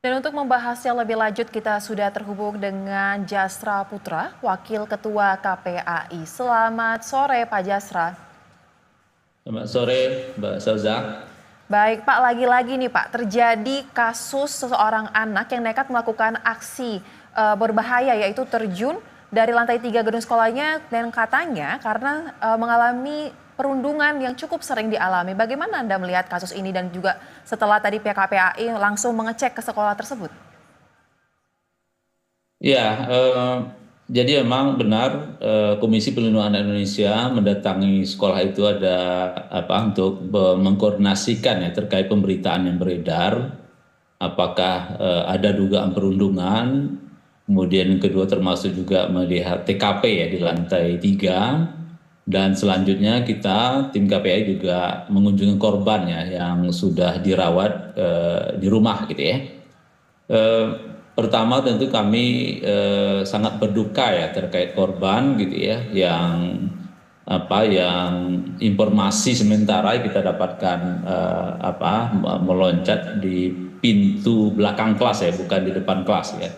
Dan untuk membahasnya lebih lanjut, kita sudah terhubung dengan Jasra Putra, Wakil Ketua KPAI. Selamat sore, Pak Jasra. Selamat sore, Mbak Sauza. Baik, Pak, lagi-lagi nih Pak, terjadi kasus seseorang anak yang nekat melakukan aksi berbahaya, yaitu terjun dari lantai 3 gedung sekolahnya dan katanya karena mengalami perundungan yang cukup sering dialami. Bagaimana Anda melihat kasus ini dan juga setelah tadi pihak KPAI langsung mengecek ke sekolah tersebut? Ya, jadi memang benar Komisi Perlindungan Anak Indonesia mendatangi sekolah itu ada apa untuk mengkoordinasikan ya terkait pemberitaan yang beredar, apakah ada dugaan perundungan, kemudian yang kedua termasuk juga melihat TKP ya di lantai 3, dan selanjutnya kita tim KPI juga mengunjungi korban ya yang sudah dirawat di rumah gitu ya. Eh, Pertama tentu kami sangat berduka ya terkait korban gitu ya yang informasi sementara kita dapatkan meloncat di pintu belakang kelas ya, bukan di depan kelas ya.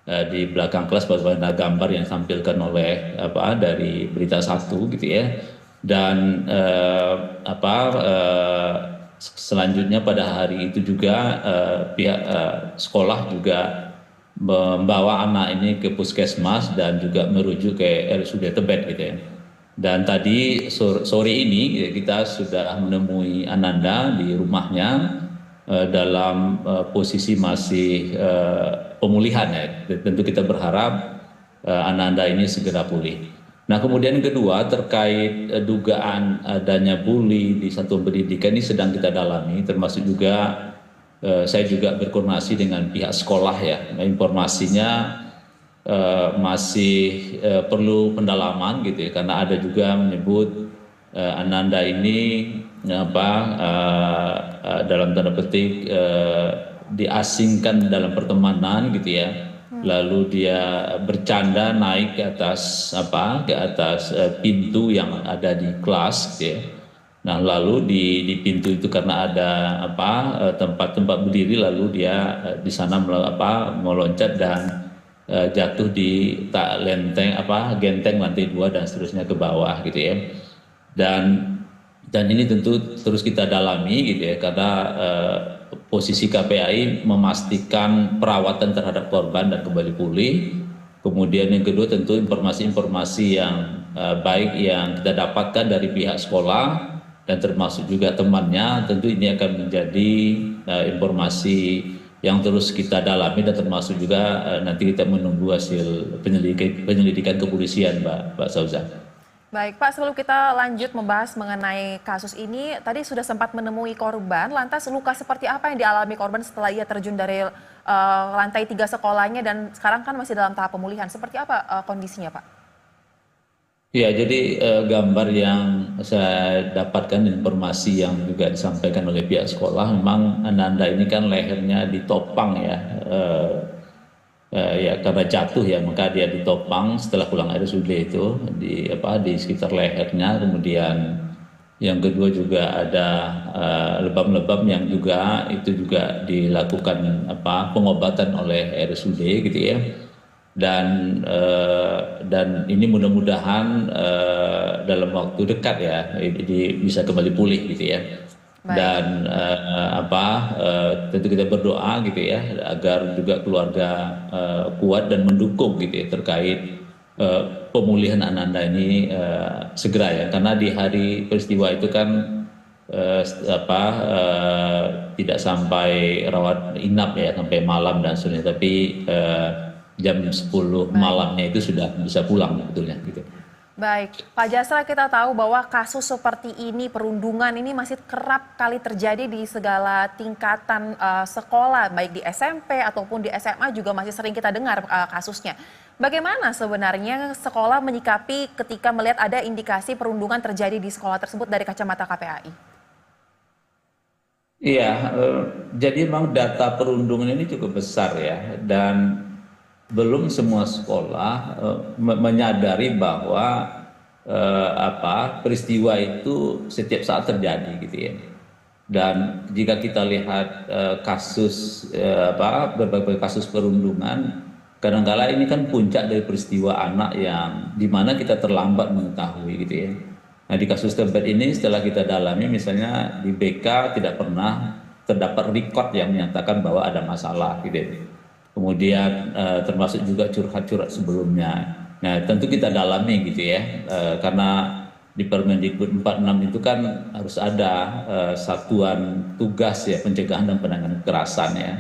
Di belakang kelas bagaimana gambar yang ditampilkan oleh dari berita satu gitu ya. Dan selanjutnya pada hari itu juga pihak sekolah juga membawa anak ini ke puskesmas dan juga merujuk ke RSUD Tebet gitu ya. Dan tadi sore ini kita sudah menemui Ananda di rumahnya dalam posisi masih pemulihan ya. Tentu kita berharap Ananda ini segera pulih. Nah, kemudian yang kedua terkait dugaan adanya bully di satuan pendidikan ini sedang kita dalami, termasuk juga saya juga berkoordinasi dengan pihak sekolah ya. Nah, informasinya masih perlu pendalaman gitu ya, karena ada juga menyebut Ananda ini dalam tanda petik diasingkan dalam pertemanan gitu ya. Lalu dia bercanda naik ke atas pintu yang ada di kelas gitu ya. Nah, lalu di pintu itu karena ada tempat-tempat berdiri, lalu dia di sana meloncat dan jatuh di genteng lantai 2 dan seterusnya ke bawah gitu ya. Dan ini tentu terus kita dalami gitu ya, karena posisi KPAI memastikan perawatan terhadap korban dan kembali pulih. Kemudian yang kedua tentu informasi-informasi yang baik yang kita dapatkan dari pihak sekolah dan termasuk juga temannya, tentu ini akan menjadi informasi yang terus kita dalami dan termasuk juga nanti kita menunggu hasil penyelidikan kepolisian, Mbak Sauza. Baik, Pak, sebelum kita lanjut membahas mengenai kasus ini, tadi sudah sempat menemui korban, lantas luka seperti apa yang dialami korban setelah ia terjun dari lantai 3 sekolahnya dan sekarang kan masih dalam tahap pemulihan. Seperti apa kondisinya, Pak? Ya, jadi gambar yang saya dapatkan informasi yang juga disampaikan oleh pihak sekolah, memang Ananda ini kan lehernya ditopang ya, ya karena jatuh ya, maka dia ditopang setelah pulang RSUD itu di sekitar lehernya. Kemudian yang kedua juga ada lebam-lebam yang juga itu juga dilakukan pengobatan oleh RSUD gitu ya. Dan ini mudah-mudahan dalam waktu dekat ya bisa kembali pulih gitu ya. Baik. Dan tentu kita berdoa gitu ya agar juga keluarga kuat dan mendukung gitu ya terkait pemulihan Ananda ini segera ya, karena di hari peristiwa itu kan tidak sampai rawat inap ya sampai malam dan sebagainya, tapi jam 10 malamnya itu sudah bisa pulang sebetulnya gitu. Baik, Pak Jasra, kita tahu bahwa kasus seperti ini, perundungan ini masih kerap kali terjadi di segala tingkatan sekolah, baik di SMP ataupun di SMA juga masih sering kita dengar kasusnya. Bagaimana sebenarnya sekolah menyikapi ketika melihat ada indikasi perundungan terjadi di sekolah tersebut dari kacamata KPAI? Iya, jadi memang data perundungan ini cukup besar ya, dan belum semua sekolah menyadari bahwa peristiwa itu setiap saat terjadi gitu ya. Dan jika kita lihat kasus berbagai kasus perundungan, kadangkala ini kan puncak dari peristiwa anak yang dimana kita terlambat mengetahui gitu ya. Nah di kasus Tebet ini setelah kita dalami, misalnya di BK tidak pernah terdapat record yang menyatakan bahwa ada masalah gitu ya. Kemudian termasuk juga curhat-curhat sebelumnya. Nah tentu kita dalami gitu ya, karena di Permendikbud 46 itu kan harus ada satuan tugas ya pencegahan dan penanganan kekerasan ya.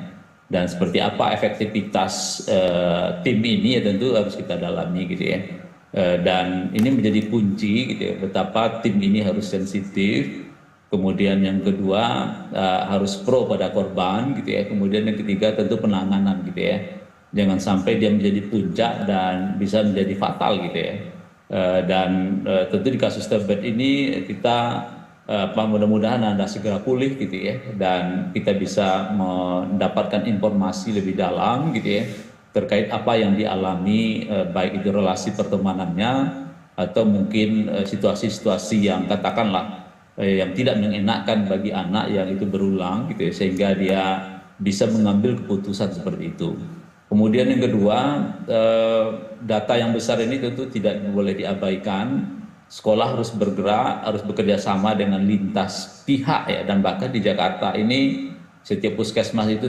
Dan seperti apa efektivitas tim ini ya tentu harus kita dalami gitu ya. Dan ini menjadi kunci gitu ya, betapa tim ini harus sensitif. Kemudian yang kedua harus pro pada korban gitu ya. Kemudian yang ketiga tentu penanganan gitu ya. Jangan sampai dia menjadi puncak dan bisa menjadi fatal gitu ya. Tentu di kasus Tebet ini kita mudah-mudahan Anda segera pulih gitu ya, dan kita bisa mendapatkan informasi lebih dalam gitu ya terkait apa yang dialami, baik itu relasi pertemanannya atau mungkin situasi-situasi yang katakanlah yang tidak mengenakan bagi anak yang itu berulang gitu ya, sehingga dia bisa mengambil keputusan seperti itu. Kemudian yang kedua, data yang besar ini tentu tidak boleh diabaikan. Sekolah harus bergerak, harus bekerja sama dengan lintas pihak ya, dan bahkan di Jakarta ini setiap puskesmas itu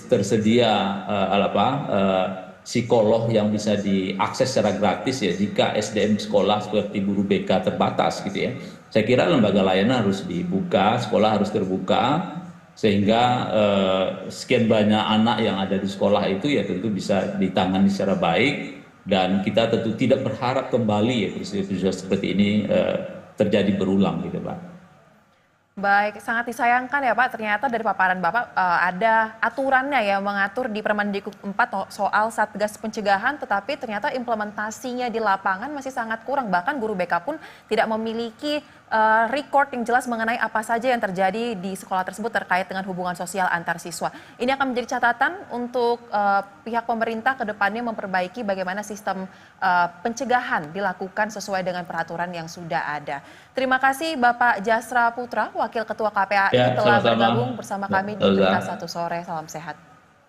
tersedia psikolog yang bisa diakses secara gratis ya jika SDM sekolah seperti guru BK terbatas gitu ya. Saya kira lembaga layanan harus dibuka, sekolah harus terbuka, sehingga sekian banyak anak yang ada di sekolah itu ya tentu bisa ditangani secara baik, dan kita tentu tidak berharap kembali ya peristiwa seperti ini terjadi berulang gitu Pak. Baik, sangat disayangkan ya Pak, ternyata dari paparan Bapak ada aturannya yang mengatur di Permendikbud 4 soal Satgas Pencegahan, tetapi ternyata implementasinya di lapangan masih sangat kurang. Bahkan guru BK pun tidak memiliki record yang jelas mengenai apa saja yang terjadi di sekolah tersebut terkait dengan hubungan sosial antar siswa. Ini akan menjadi catatan untuk pihak pemerintah ke depannya memperbaiki bagaimana sistem pencegahan dilakukan sesuai dengan peraturan yang sudah ada. Terima kasih Bapak Jasra Putra, Wakil Ketua KPAI Ya, telah sama-sama. bergabung bersama kami di Berita Satu Sore. Salam sehat.